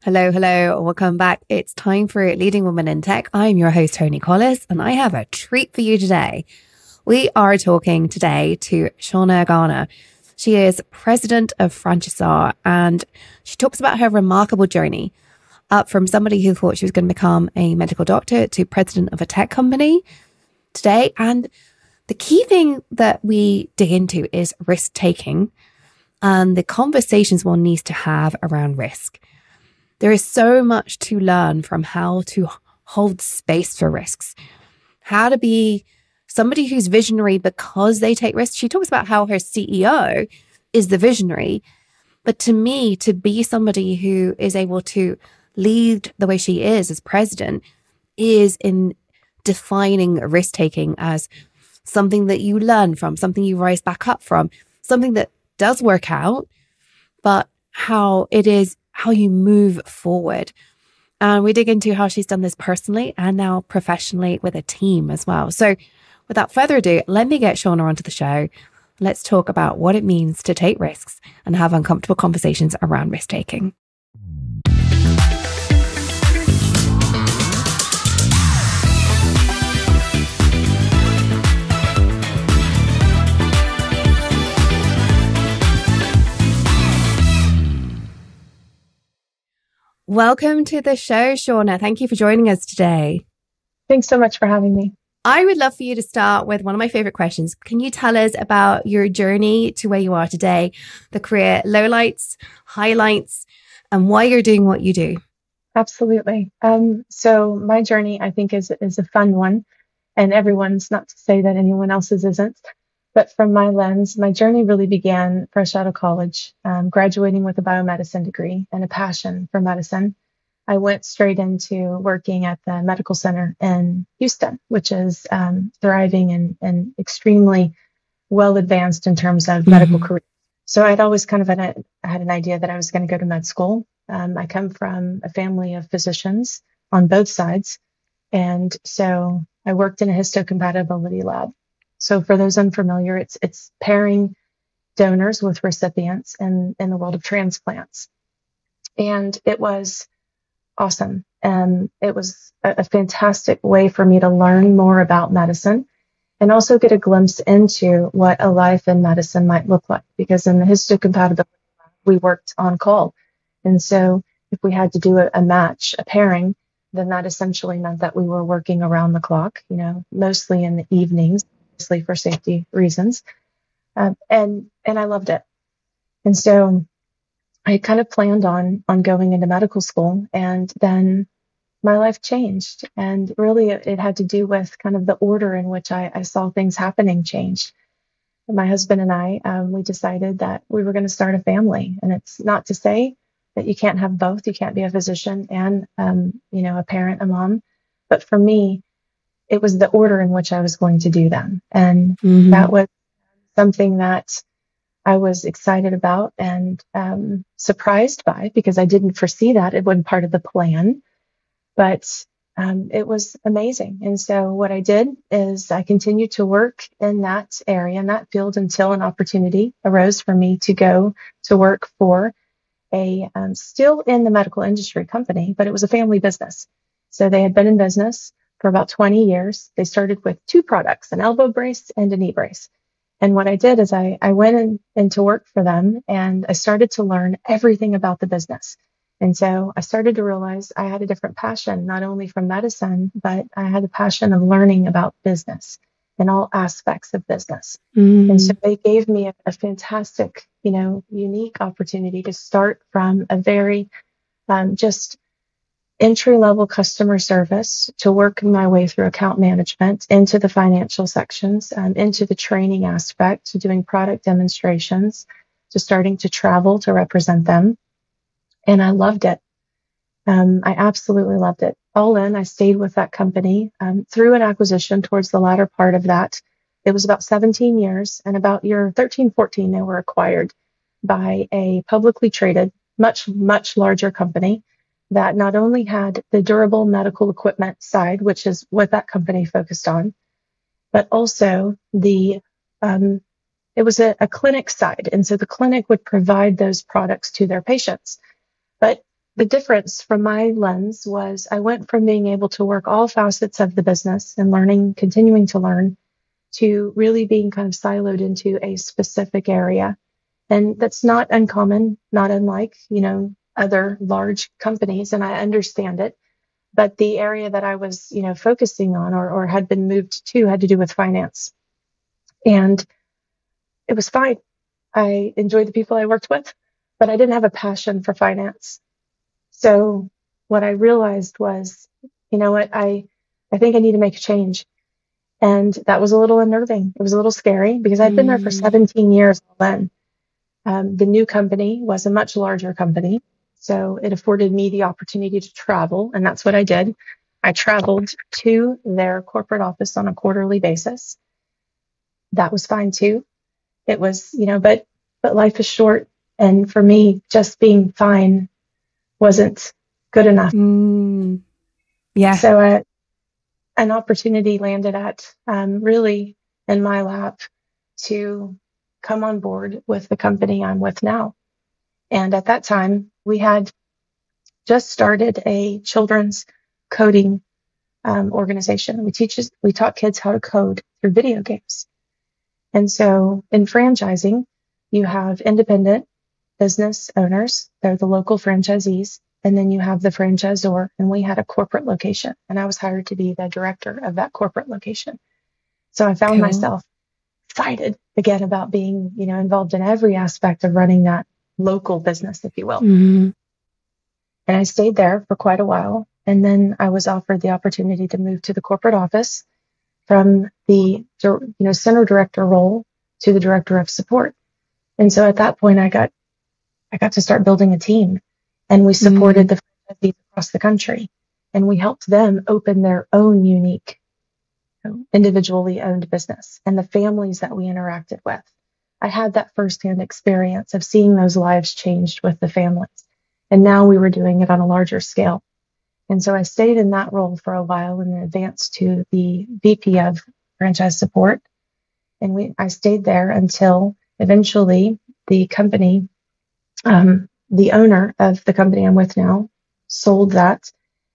Hello, hello. Welcome back. It's time for Leading Women in Tech. I'm your host, Tony Collis, and I have a treat for you today. We are talking today to Shauna Garner. She is president of Franchisor, and she talks about her remarkable journey up from somebody who thought she was going to become a medical doctor to president of a tech company today. And the key thing that we dig into is risk taking and the conversations one needs to have around risk. There is so much to learn from how to hold space for risks, how to be somebody who's visionary because they take risks. She talks about how her CEO is the visionary, but to me, to be somebody who is able to lead the way she is as president is in defining risk-taking as something that you learn from, something you rise back up from, something that does work out, but how it is how you move forward. And we dig into how she's done this personally and now professionally with a team as well. So without further ado, let me get Shauna onto the show. Let's talk about what it means to take risks and have uncomfortable conversations around risk taking. Welcome to the show, Shauna. Thank you for joining us today. Thanks so much for having me. I would love for you to start with one of my favorite questions. Can you tell us about your journey to where you are today, the career lowlights, highlights, and why you're doing what you do? Absolutely. So my journey, I think, is a fun one, and everyone's, not to say that anyone else's isn't, but from my lens, my journey really began fresh out of college, graduating with a biomedicine degree and a passion for medicine. I went straight into working at the medical center in Houston, which is thriving and extremely well advanced in terms of medical career. So I'd always kind of had an idea that I was going to go to med school. I come from a family of physicians on both sides. And so I worked in a histocompatibility lab. So for those unfamiliar, it's pairing donors with recipients in the world of transplants. And it was awesome. And it was a fantastic way for me to learn more about medicine and also get a glimpse into what a life in medicine might look like. Because in the histocompatibility lab, we worked on call. And so if we had to do a match, a pairing, then that essentially meant that we were working around the clock, mostly in the evenings, obviously for safety reasons. And I loved it. And so I kind of planned on going into medical school, and then my life changed. And really it had to do with kind of the order in which I saw things happening changed. My husband and I, we decided that we were going to start a family. And it's not to say that you can't have both. You can't be a physician and, a parent, a mom. But for me, it was the order in which I was going to do them. And that was something that I was excited about and surprised by, because I didn't foresee that. It wasn't part of the plan, but it was amazing. And so what I did is I continued to work in that area, in that field, until an opportunity arose for me to go to work for a still in the medical industry company, but it was a family business. So they had been in business for about 20 years. They started with two products, an elbow brace and a knee brace. And what I did is I went in to work for them, and I started to learn everything about the business. And so I started to realize I had a different passion, not only from medicine, but I had a passion of learning about business and all aspects of business. And so they gave me a fantastic, unique opportunity to start from a very just entry-level customer service, to work my way through account management, into the financial sections, into the training aspect, to doing product demonstrations, to starting to travel to represent them. And I loved it. I absolutely loved it. All in, I stayed with that company through an acquisition towards the latter part of that. It was about 17 years, and about year 13, 14, they were acquired by a publicly traded, much, much larger company that not only had the durable medical equipment side, which is what that company focused on, but also it was a clinic side. And so the clinic would provide those products to their patients. But the difference from my lens was I went from being able to work all facets of the business and learning, continuing to learn, to really being kind of siloed into a specific area. And that's not uncommon, not unlike, other large companies. And I understand it. But the area that I was, focusing on or had been moved to had to do with finance. And it was fine. I enjoyed the people I worked with, but I didn't have a passion for finance. So what I realized was, you know what, I think I need to make a change. And that was a little unnerving. It was a little scary because I'd been there for 17 years then. The new company was a much larger company. So it afforded me the opportunity to travel. And that's what I did. I traveled to their corporate office on a quarterly basis. That was fine too. It was, but life is short. And for me, just being fine wasn't good enough. Yeah. So an opportunity landed at really in my lap to come on board with the company I'm with now. And at that time, we had just started a children's coding organization. We taught kids how to code through video games. And so in franchising, you have independent business owners. They're the local franchisees. And then you have the franchisor, and we had a corporate location. And I was hired to be the director of that corporate location. So I found myself excited again about being, involved in every aspect of running that local business, if you will. Mm-hmm. And I stayed there for quite a while. And then I was offered the opportunity to move to the corporate office from the, center director role to the director of support. And so at that point, I got to start building a team, and we supported the franchisees across the country, and we helped them open their own unique, individually owned business and the families that we interacted with. I had that firsthand experience of seeing those lives changed with the families. And now we were doing it on a larger scale. And so I stayed in that role for a while and then advanced to the VP of franchise support. And I stayed there until eventually the company, the owner of the company I'm with now, sold that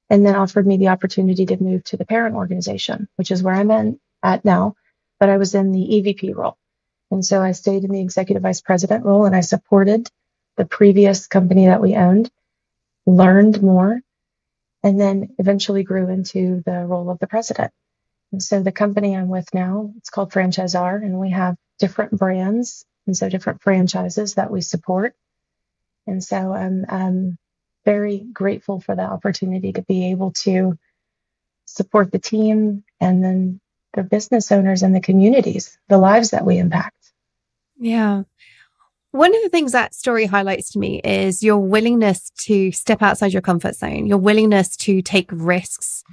and then offered me the opportunity to move to the parent organization, which is where I'm at now. But I was in the EVP role. And so I stayed in the executive vice president role, and I supported the previous company that we owned, learned more, and then eventually grew into the role of the president. And so the company I'm with now, it's called Franchisor, and we have different brands and so different franchises that we support. And so I'm very grateful for the opportunity to be able to support the team and then the business owners and the communities, the lives that we impact. Yeah. One of the things that story highlights to me is your willingness to step outside your comfort zone, your willingness to take risks.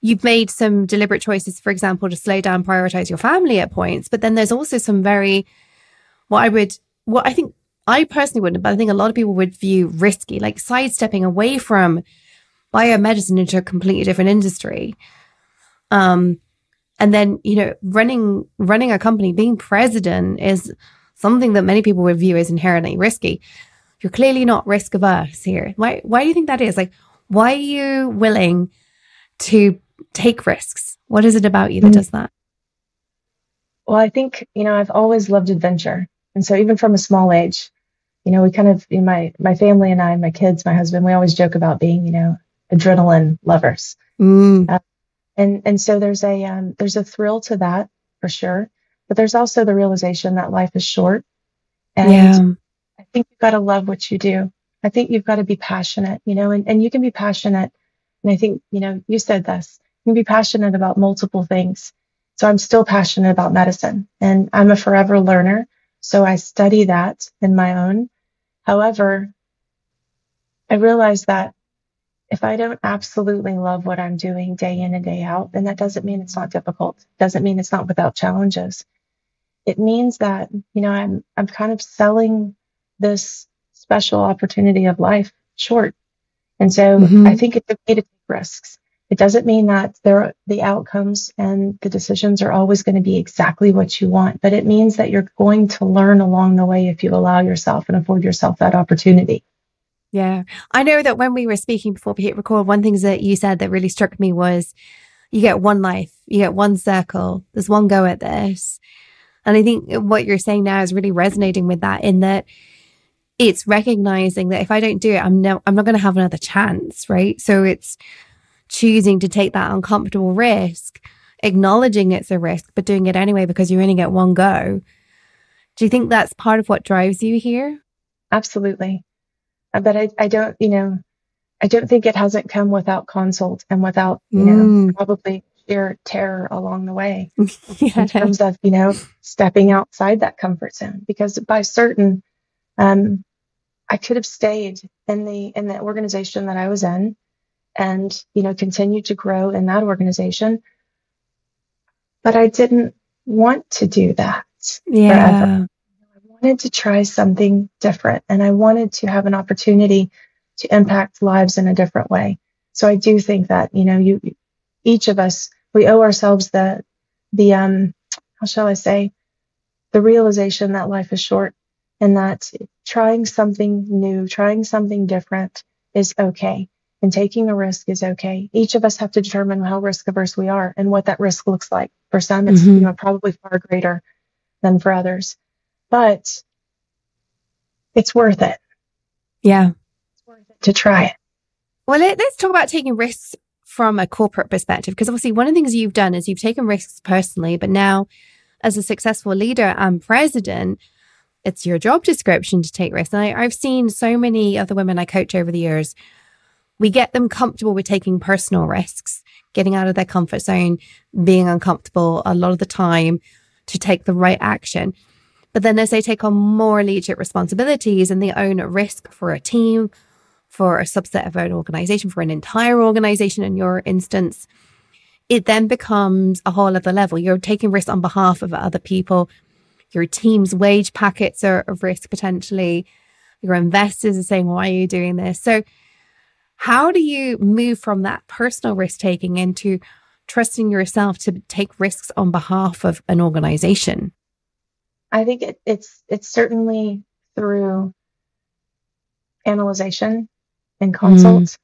You've made some deliberate choices, for example, to slow down, prioritize your family at points. But then there's also some what I think I personally wouldn't, but I think a lot of people would view risky, like sidestepping away from biomedicine into a completely different industry. And then, running a company, being president is something that many people would view as inherently risky. You're clearly not risk averse here. Why do you think that is? Like, why are you willing to take risks? What is it about you that does that? Well, I think, I've always loved adventure. And so even from a small age, we kind of, my family and I, my kids, my husband, we always joke about being, adrenaline lovers. And so there's a thrill to that for sure. But there's also the realization that life is short. And I think you've got to love what you do. I think you've got to be passionate, and you can be passionate. And I think, you said this, you can be passionate about multiple things. So I'm still passionate about medicine, and I'm a forever learner. So I study that in my own. However, I realize that if I don't absolutely love what I'm doing day in and day out, then that doesn't mean it's not difficult. Doesn't mean it's not without challenges. It means that, I'm kind of selling this special opportunity of life short. And so I think it's okay to take risks. It doesn't mean that the outcomes and the decisions are always going to be exactly what you want, but it means that you're going to learn along the way if you allow yourself and afford yourself that opportunity. Yeah. I know that when we were speaking before we hit record, one thing that you said that really struck me was you get one life, you get one circle, there's one go at this. And I think what you're saying now is really resonating with that, in that it's recognizing that if I don't do it, I'm not going to have another chance, right? So it's choosing to take that uncomfortable risk, acknowledging it's a risk, but doing it anyway because you only get one go. Do you think that's part of what drives you here? Absolutely. But I don't, I don't think it hasn't come without consult and without, probably sheer terror along the way in terms of, stepping outside that comfort zone. Because by certain, I could have stayed in the organization that I was in and, continued to grow in that organization. But I didn't want to do that forever. I wanted to try something different, and I wanted to have an opportunity to impact lives in a different way. So I do think that, each of us, we owe ourselves the how shall I say, the realization that life is short and that trying something new, trying something different is okay. And taking a risk is okay. Each of us have to determine how risk averse we are and what that risk looks like. For some, it's probably far greater than for others, but it's worth it. Yeah. It's worth it to try it. Well, let's talk about taking risks from a corporate perspective, because obviously one of the things you've done is you've taken risks personally, but now as a successful leader and president, it's your job description to take risks. And I've seen so many other women I coach over the years. We get them comfortable with taking personal risks, getting out of their comfort zone, being uncomfortable a lot of the time to take the right action. But then as they take on more leadership responsibilities and they own a risk for a team, for a subset of an organization, for an entire organization in your instance, it then becomes a whole other level. You're taking risks on behalf of other people. Your team's wage packets are at risk potentially. Your investors are saying, why are you doing this? So how do you move from that personal risk taking into trusting yourself to take risks on behalf of an organization? I think it's certainly through analyzation and consult,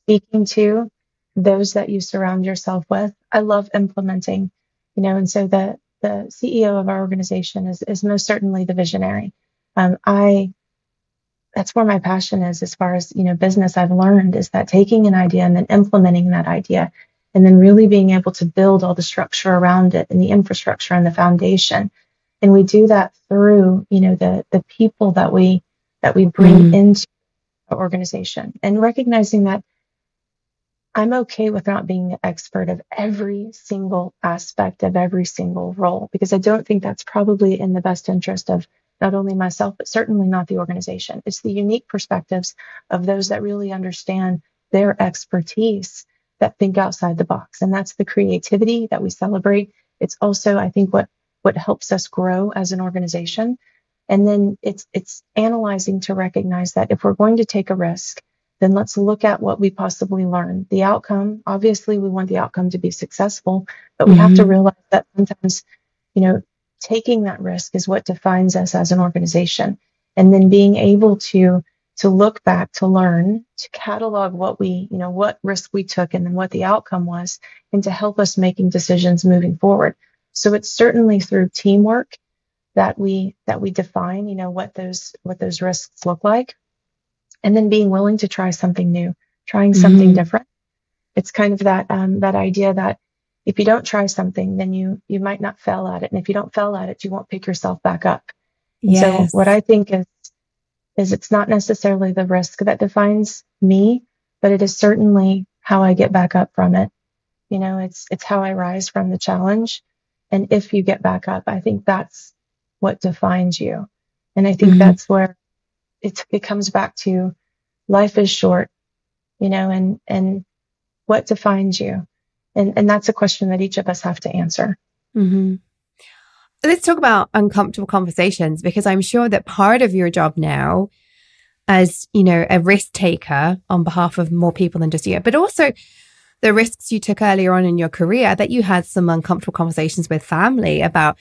speaking to those that you surround yourself with. I love implementing, and so the CEO of our organization is most certainly the visionary. That's where my passion is as far as, business. I've learned is that taking an idea and then implementing that idea and then really being able to build all the structure around it and the infrastructure and the foundation. And we do that through, the people that we bring into our organization, and recognizing that I'm okay with not being the expert of every single aspect of every single role, because I don't think that's probably in the best interest of not only myself, but certainly not the organization. It's the unique perspectives of those that really understand their expertise that think outside the box. And that's the creativity that we celebrate. It's also, I think, what helps us grow as an organization. And then it's analyzing to recognize that if we're going to take a risk, then let's look at what we possibly learn. The outcome, obviously, we want the outcome to be successful, but we have to realize that sometimes, taking that risk is what defines us as an organization. And then being able to look back, to learn, to catalog what what risk we took and then what the outcome was, and to help us making decisions moving forward. So it's certainly through teamwork that we define, what those risks look like. And then being willing to try something new, trying something different. It's kind of that idea that if you don't try something, then you might not fail at it. And if you don't fail at it, you won't pick yourself back up. Yes. So what I think is it's not necessarily the risk that defines me, but it is certainly how I get back up from it. It's how I rise from the challenge. And if you get back up, I think that's what defines you. And I think that's where it comes back to life is short, and what defines you. And that's a question that each of us have to answer. Let's talk about uncomfortable conversations, because I'm sure that part of your job now as, a risk taker on behalf of more people than just you, but also the risks you took earlier on in your career, that you had some uncomfortable conversations with family about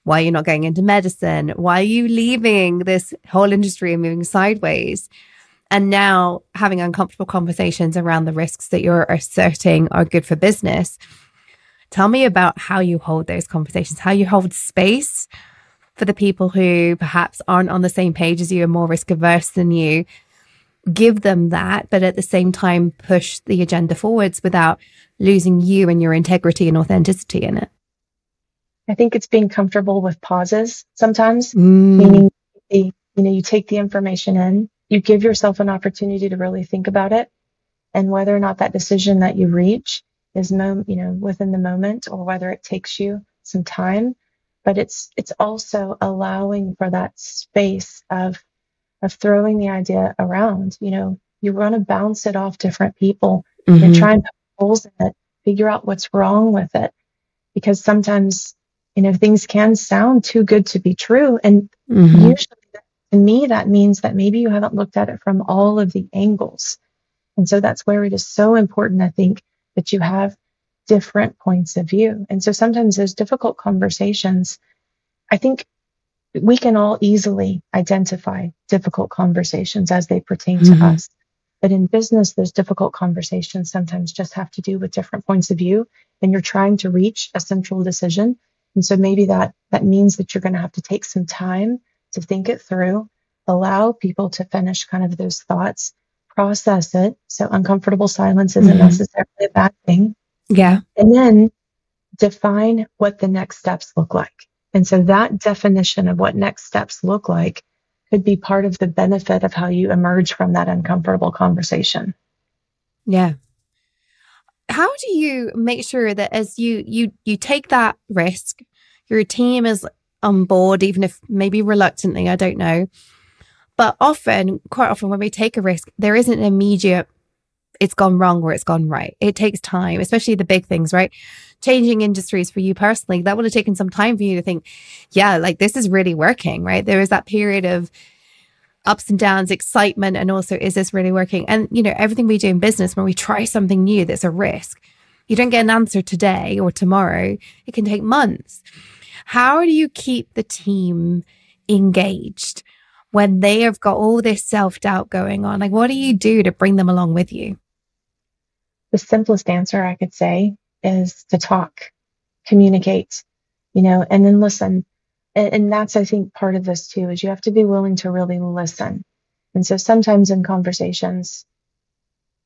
why you're not going into medicine, why are you leaving this whole industry and moving sideways? and now having uncomfortable conversations around the risks that you're asserting are good for business. Tell me about how you hold those conversations, how you hold space for the people who perhaps aren't on the same page as you and more risk averse than you. Give them that, but at the same time, push the agenda forwards without losing you and your integrity and authenticity in it. I think it's being comfortable with pauses sometimes, meaning, you take the information in, you give yourself an opportunity to really think about it, and whether or not that decision that you reach is, within the moment, or whether it takes you some time. But it's also allowing for that space of throwing the idea around. You want to bounce it off different people and try and put holes in it, figure out what's wrong with it, because sometimes things can sound too good to be true, and usually, to me, that means that maybe you haven't looked at it from all of the angles. And so that's where it is so important, I think, that you have different points of view. And so sometimes those difficult conversations, I think we can all easily identify difficult conversations as they pertain to us. But in business, those difficult conversations sometimes just have to do with different points of view, and you're trying to reach a central decision. And so maybe that means that you're going to have to take some time to think it through, allow people to finish kind of those thoughts, process it. So uncomfortable silence isn't necessarily a bad thing. Yeah. And then define what the next steps look like. And so that definition of what next steps look like could be part of the benefit of how you emerge from that uncomfortable conversation. Yeah. How do you make sure that as you take that risk, your team is on board, even if maybe reluctantly, I don't know. But quite often when we take a risk, there isn't an immediate, it's gone wrong or it's gone right. It takes time, especially the big things, right? Changing industries for you personally, that would have taken some time for you to think, yeah, like this is really working, right? There is that period of ups and downs, excitement, and also, is this really working? And, everything we do in business, when we try something new that's a risk, you don't get an answer today or tomorrow. It can take months. How do you keep the team engaged when they have got all this self-doubt going on? Like, what do you do to bring them along with you? The simplest answer I could say is to talk, communicate, and then listen. And that's, I think, part of this too, is you have to be willing to really listen. And so sometimes in conversations,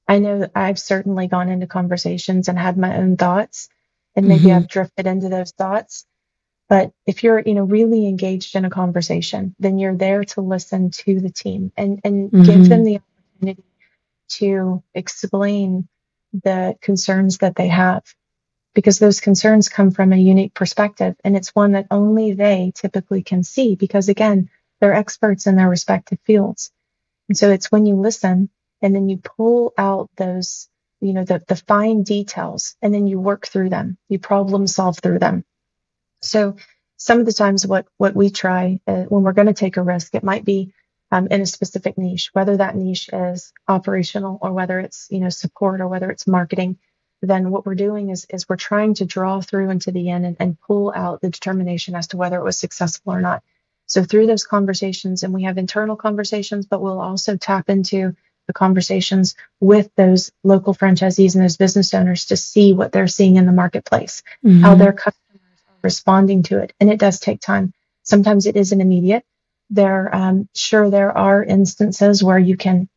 I know I've certainly gone into conversations and had my own thoughts, and maybe I've drifted into those thoughts. But if you're, really engaged in a conversation, then you're there to listen to the team and give them the opportunity to explain the concerns that they have, because those concerns come from a unique perspective, and it's one that only they typically can see, because again, they're experts in their respective fields. And so it's when you listen and then you pull out those, the fine details, and then you work through them, you problem solve through them. So some of the times what we try when we're going to take a risk, it might be in a specific niche, whether that niche is operational or whether it's, support or whether it's marketing. Then what we're doing is we're trying to draw through into the end and pull out the determination as to whether it was successful or not. So through those conversations, and we have internal conversations, but we'll also tap into the conversations with those local franchisees and those business owners to see what they're seeing in the marketplace, how their customers are responding to it. And it does take time. Sometimes it isn't immediate. There are instances where you can,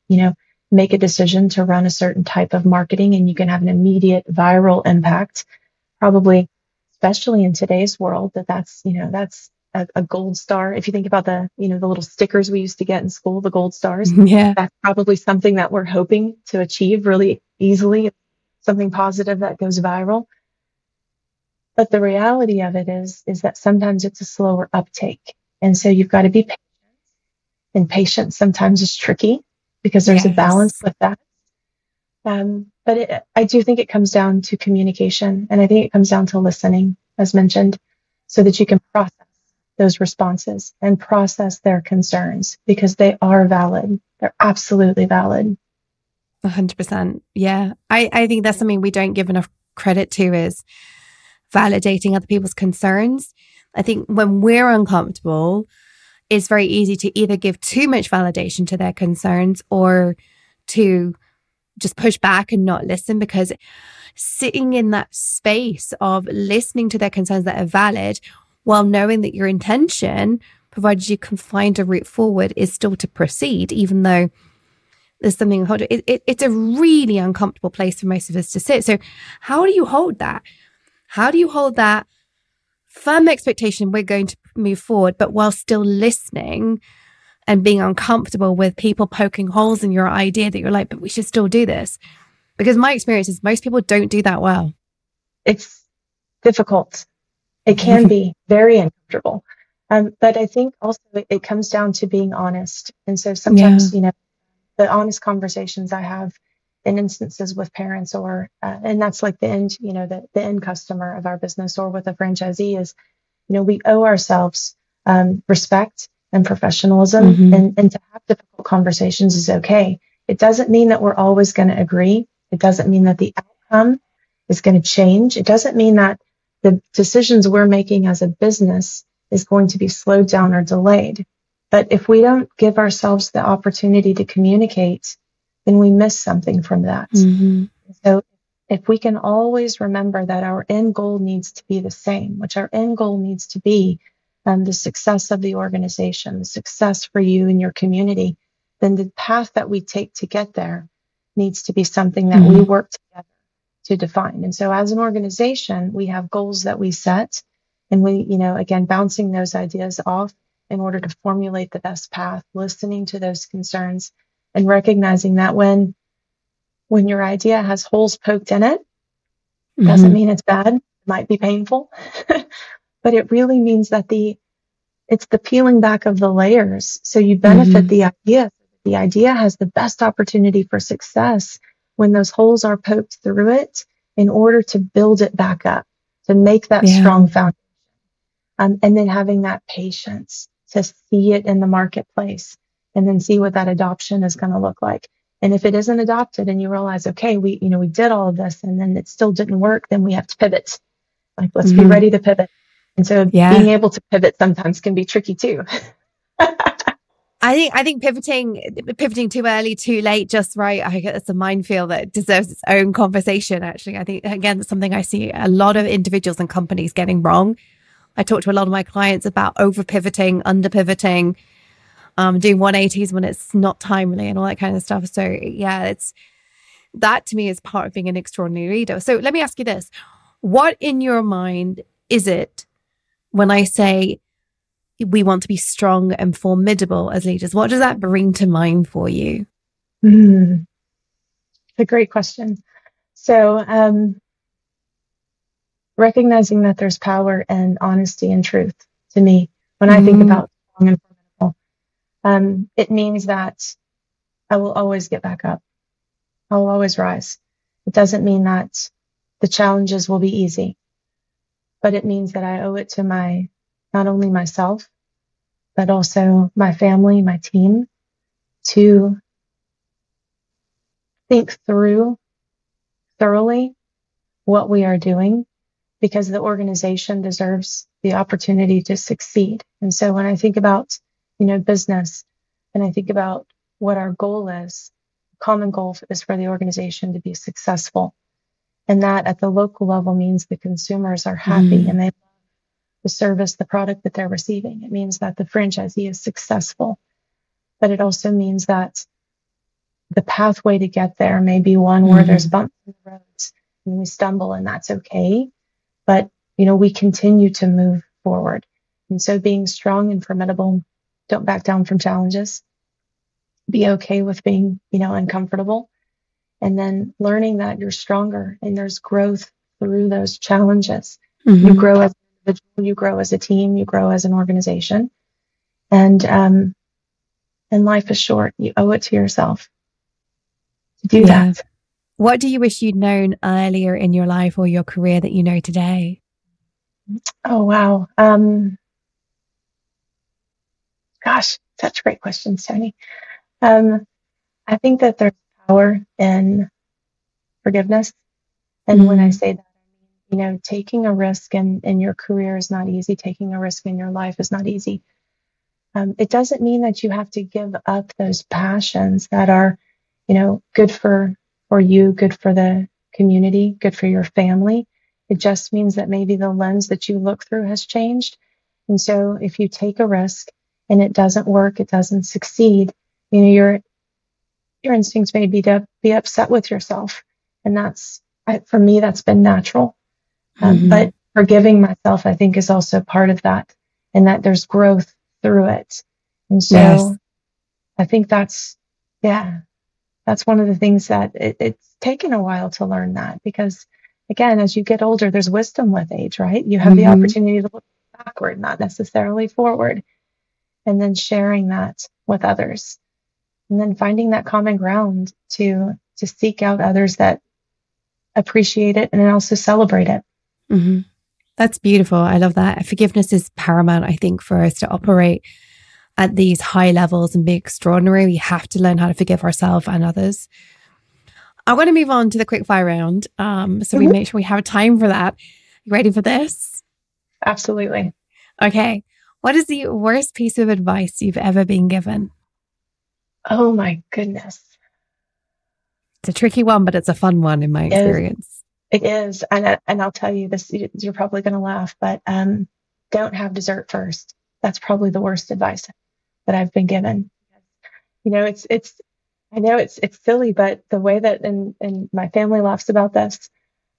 make a decision to run a certain type of marketing and you can have an immediate viral impact, probably, especially in today's world, that's a gold star. If you think about the little stickers we used to get in school, the gold stars, that's probably something that we're hoping to achieve really easily, something positive that goes viral. But the reality of it is that sometimes it's a slower uptake. And so you've got to be patient, and patience sometimes is tricky because there's a balance with that. But I do think it comes down to communication, and I think it comes down to listening, as mentioned, so that you can process those responses and process their concerns, because they are valid. They're absolutely valid. 100%. Yeah. I think that's something we don't give enough credit to, is validating other people's concerns. I think when we're uncomfortable, it's very easy to either give too much validation to their concerns or to just push back and not listen, because sitting in that space of listening to their concerns that are valid while knowing that your intention, provided you can find a route forward, is still to proceed, even though there's something hold. It's a really uncomfortable place for most of us to sit. So how do you hold that? How do you hold that firm expectation we're going to move forward, but while still listening and being uncomfortable with people poking holes in your idea that you're like, but we should still do this? Because my experience is most people don't do that well. It's difficult. It can be very uncomfortable. But I think also it comes down to being honest. And so sometimes, the honest conversations I have in instances with parents or, and that's like the end, the end customer of our business, or with a franchisee, is, we owe ourselves respect and professionalism, and to have difficult conversations is okay. It doesn't mean that we're always going to agree. It doesn't mean that the outcome is going to change. It doesn't mean that the decisions we're making as a business is going to be slowed down or delayed. But if we don't give ourselves the opportunity to communicate, then we miss something from that. So if we can always remember that our end goal needs to be the same, which our end goal needs to be the success of the organization, the success for you and your community, then the path that we take to get there needs to be something that we work together to define. And so as an organization, we have goals that we set, and we, again, bouncing those ideas off in order to formulate the best path, listening to those concerns, and recognizing that when your idea has holes poked in it, doesn't mean it's bad. It might be painful, but it really means that it's the peeling back of the layers. So you benefit the idea. The idea has the best opportunity for success when those holes are poked through it, in order to build it back up, to make that strong foundation. And then having that patience to see it in the marketplace, and then see what that adoption is going to look like. And if it isn't adopted and you realize, okay, we did all of this and then it still didn't work, then we have to pivot. Like, let's be ready to pivot. And so being able to pivot sometimes can be tricky too. I think pivoting too early, too late, just right. I guess it's a minefield that deserves its own conversation. Actually, I think, again, it's something I see a lot of individuals and companies getting wrong. I talk to a lot of my clients about over pivoting, under pivoting, doing 180s when it's not timely and all that kind of stuff. So it's that, to me, is part of being an extraordinary leader. So let me ask you this. What in your mind is it when I say we want to be strong and formidable as leaders? What does that bring to mind for you? A great question. So, recognizing that there's power and honesty and truth to me when I think about strong and formidable, it means that I will always get back up. I will always rise. It doesn't mean that the challenges will be easy, but it means that I owe it to not only myself, but also my family, my team, to think through thoroughly what we are doing, because the organization deserves the opportunity to succeed. And so when I think about, business, and I think about what our goal is, common goal is for the organization to be successful. And that at the local level means the consumers are happy and they love the service, the product that they're receiving. It means that the franchisee is successful, but it also means that the pathway to get there may be one where there's bumps in the roads and we stumble, and that's okay. But, we continue to move forward. And so being strong and formidable, don't back down from challenges, be okay with being, uncomfortable, and then learning that you're stronger and there's growth through those challenges. You grow as an individual, you grow as a team, you grow as an organization. And life is short. You owe it to yourself to do that. What do you wish you'd known earlier in your life or your career that you know today? Oh, wow. Gosh, such great questions, Tony. I think that there's power in forgiveness. And when I say that, I mean, taking a risk in your career is not easy. Taking a risk in your life is not easy. It doesn't mean that you have to give up those passions that are, good for you, good for the community, good for your family. It just means that maybe the lens that you look through has changed. And so if you take a risk and it doesn't work, it doesn't succeed, your instincts may be to be upset with yourself. And for me, that's been natural. But forgiving myself, I think, is also part of that, and that there's growth through it. And so I think that's one of the things that it's taken a while to learn that, because again, as you get older, there's wisdom with age, right? You have the opportunity to look backward, not necessarily forward, and then sharing that with others, and then finding that common ground to seek out others that appreciate it and then also celebrate it. Mm-hmm. That's beautiful. I love that. Forgiveness is paramount, I think, for us to operate at these high levels and be extraordinary. We have to learn how to forgive ourselves and others. I want to move on to the quickfire round. So we make sure we have time for that. You ready for this? Absolutely. Okay. What is the worst piece of advice you've ever been given? Oh my goodness. It's a tricky one, but it's a fun one in my experience. It is. And I'll tell you this, you're probably going to laugh, but don't have dessert first. That's probably the worst advice that I've been given. I know it's silly, but the way that, and my family laughs about this,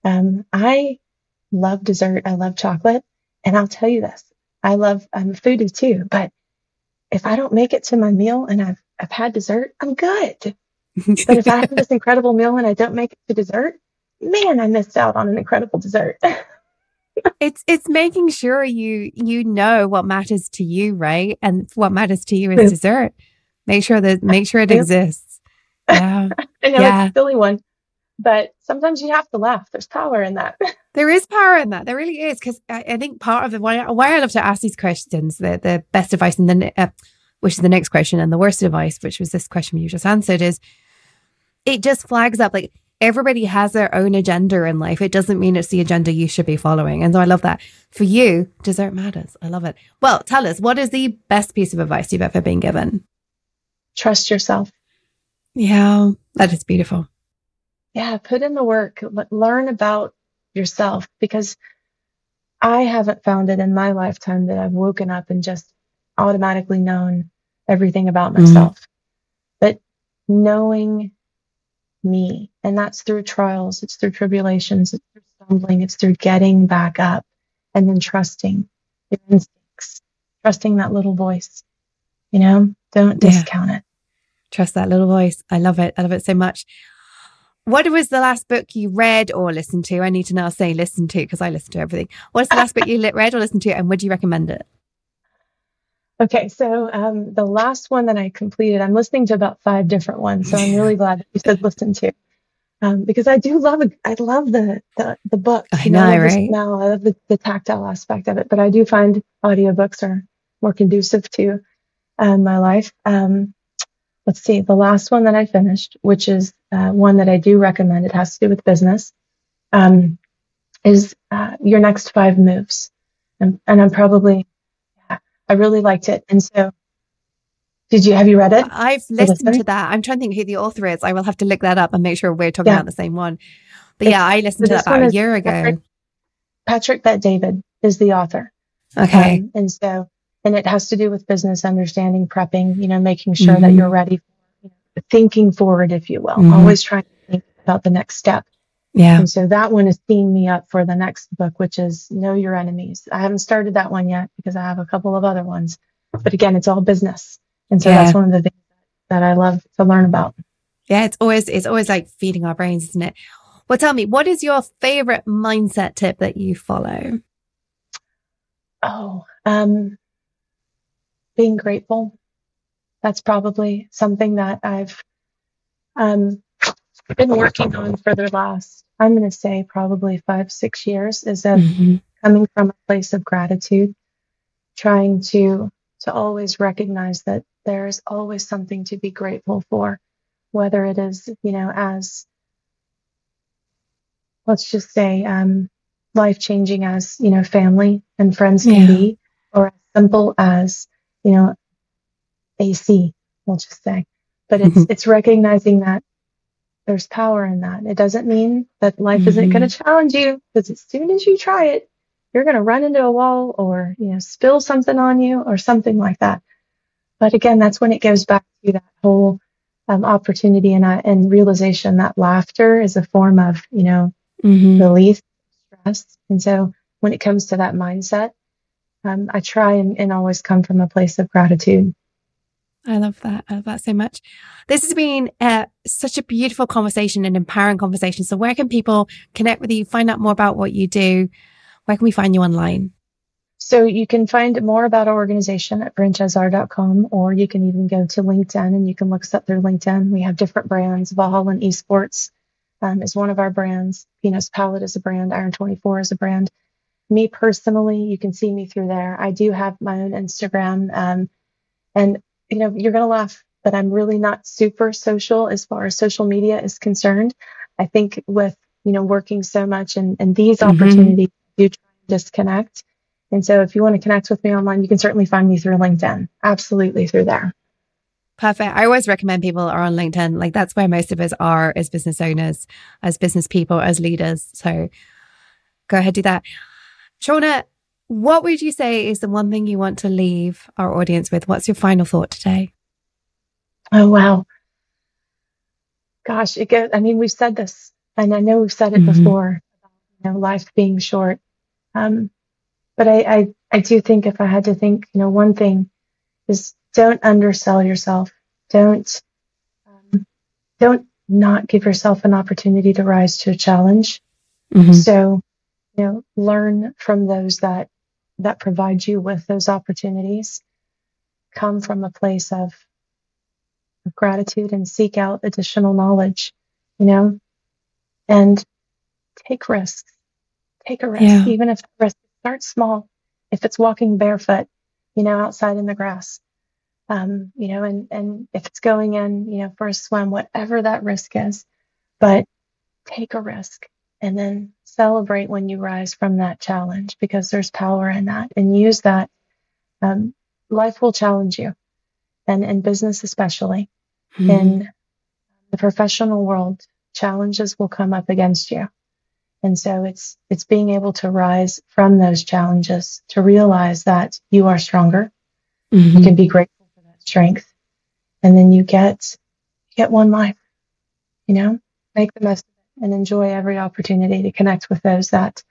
I love dessert. I love chocolate. And I'll tell you this, I'm a foodie too, but if I don't make it to my meal and I've had dessert, I'm good. But if I have this incredible meal and I don't make it to dessert, man, I missed out on an incredible dessert. It's making sure you know what matters to you, right? And what matters to you is dessert. Make sure it exists. Yeah. I know it's a silly one, but sometimes you have to laugh. There's power in that. There is power in that. There really is. Because I think part of why I love to ask these questions, the best advice, and then which is the next question, and the worst advice, which was this question you just answered, is it just flags up like everybody has their own agenda in life. It doesn't mean it's the agenda you should be following. And so I love that. For you, dessert matters. I love it. Well, tell us, what is the best piece of advice you've ever been given? Trust yourself. Yeah, that is beautiful. Yeah, put in the work. Learn about yourself, because I haven't found it in my lifetime that I've woken up and just automatically known everything about myself. But knowing me, and that's through trials, it's through tribulations, it's through stumbling, it's through getting back up, and then trusting your instincts, trusting that little voice. Don't discount it. Trust that little voice. I love it. I love it so much. What was the last book you read or listened to? I need to now say listen to, because I listen to everything. What's the last book you read or listened to, and would you recommend it? Okay, so the last one that I completed, I'm listening to about 5 different ones, so I'm really glad that you said listen to, because I love the book. I know, right? The smell, I love the tactile aspect of it, but I do find audiobooks are more conducive to my life. Let's see, the last one that I finished, which is one that I do recommend, it has to do with business, is Your Next 5 Moves. And I'm probably, I really liked it. And so, have you read it? I've listened to that. I'm trying to think who the author is. I will have to look that up and make sure we're talking about the same one. But I listened to that about a year ago. Patrick Bet-David is the author. Okay. And it has to do with business, understanding, prepping, making sure that you're ready, thinking forward, if you will, always trying to think about the next step. Yeah. And so that one is teeing me up for the next book, which is Know Your Enemies. I haven't started that one yet because I have a couple of other ones, but again, it's all business. And so that's one of the things that I love to learn about. Yeah. It's always like feeding our brains, isn't it? Well, tell me, what is your favorite mindset tip that you follow? Oh, being grateful. That's probably something that I've been working on for the last, I'm going to say probably 5-6 years, is of coming from a place of gratitude, trying to always recognize that there is always something to be grateful for, whether it is, as, let's just say, life-changing as, family and friends can be, or as simple as, AC, we'll just say. But it's recognizing that there's power in that. It doesn't mean that life isn't going to challenge you, because as soon as you try it, you're going to run into a wall or, spill something on you or something like that. But again, that's when it goes back to that whole opportunity and realization that laughter is a form of, release, stress. And so when it comes to that mindset, I try and always come from a place of gratitude. I love that. I love that so much. This has been such a beautiful conversation and empowering conversation. So where can people connect with you, find out more about what you do? Where can we find you online? So you can find more about our organization at branchesr.com, or you can even go to LinkedIn and you can look us up through LinkedIn. We have different brands. Valhalla Esports is one of our brands. Venus Palette is a brand. Iron 24 is a brand. Me personally, you can see me through there. I do have my own Instagram. And you're going to laugh, but I'm really not super social as far as social media is concerned. I think with, working so much and these opportunities, you try to disconnect. And so if you want to connect with me online, you can certainly find me through LinkedIn. Absolutely through there. Perfect. I always recommend people are on LinkedIn. Like that's where most of us are as business owners, as business people, as leaders. So go ahead, do that. Shauna, what would you say is the one thing you want to leave our audience with? What's your final thought today? Oh, wow. Gosh, we've said this, and I know we've said it before, life being short. But I do think if I had to think, one thing is don't undersell yourself. Don't not give yourself an opportunity to rise to a challenge. So, learn from those that provide you with those opportunities. Come from a place of gratitude and seek out additional knowledge, and take risks. Take a risk, even if the risk starts small. If it's walking barefoot, outside in the grass, and if it's going in, for a swim, whatever that risk is, but take a risk and then celebrate when you rise from that challenge, because there's power in that, and use that. Life will challenge you, and business especially. In the professional world, challenges will come up against you. And so it's being able to rise from those challenges, to realize that you are stronger. You can be grateful for that strength. And then you get one life, make the most of it and enjoy every opportunity to connect with those that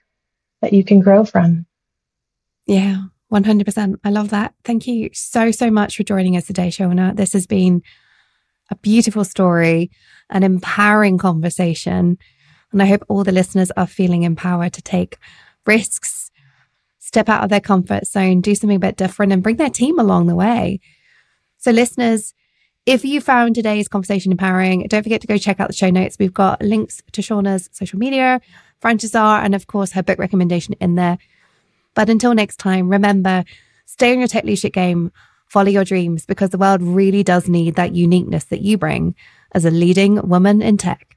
you can grow from. Yeah, 100%. I love that. Thank you so, so much for joining us today, Shauna. This has been a beautiful story, an empowering conversation. And I hope all the listeners are feeling empowered to take risks, step out of their comfort zone, do something a bit different, and bring their team along the way. So listeners, if you found today's conversation empowering, don't forget to go check out the show notes. We've got links to Shauna's social media, Franchisar, and of course her book recommendation in there. But until next time, remember, stay on your tech leadership game, follow your dreams, because the world really does need that uniqueness that you bring as a leading woman in tech.